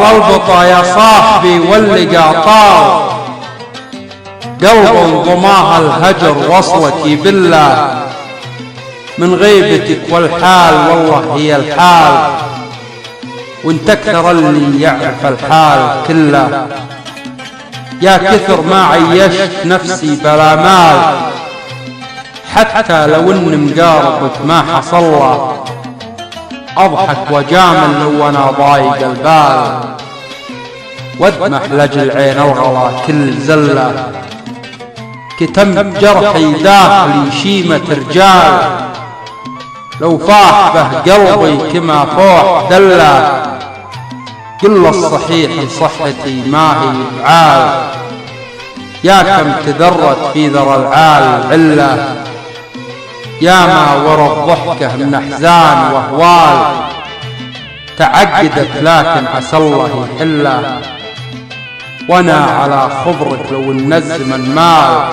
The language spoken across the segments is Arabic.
طال البطا يا صاحبي واللقى طال، قلب ضماها الهجر وصلك بالله، من غيبتك والحال والله هي الحال، وانت اكثر اللي يعرف الحال كله. يا كثر ما عيشت نفسي بلا مال، حتى لو ان مقاربك ما حصله، اضحك وجامل لو انا ضايق البال، وادمح لاجل عين الغلا كل زله، كتم جرحي داخلي شيمة رجال، لو فاح به قلبي كما فوح دله، قل الصحيح صحتي ما هي بعال، يا كم تذرت في ذرى العال عله، يا ما ورا الضحكة من احزان واهوال، تعقدت لكن عسى الله يحله، وانا على خبرك لو النزمن مال،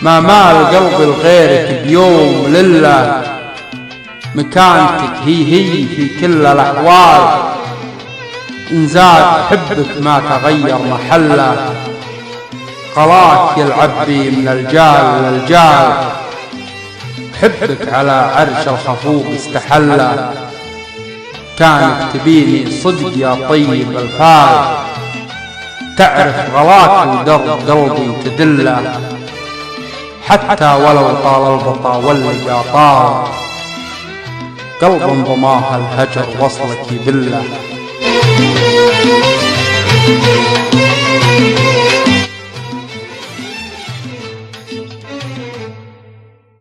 ما مال قلبي لغيرك بيوم لله، مكانتك هي في كل الاحوال، إن زاد حبك ما تغير محله، قلاك يلعب بي من الجال للجال، حبك على عرش الخفوق استحله، كانك تبيني صدق يا طيب الفال، تعرف غلاك ودرب قلبي تدله، حتى ولو طال البطا واللقى طال، قلب ضماها الهجر وصلك بالله.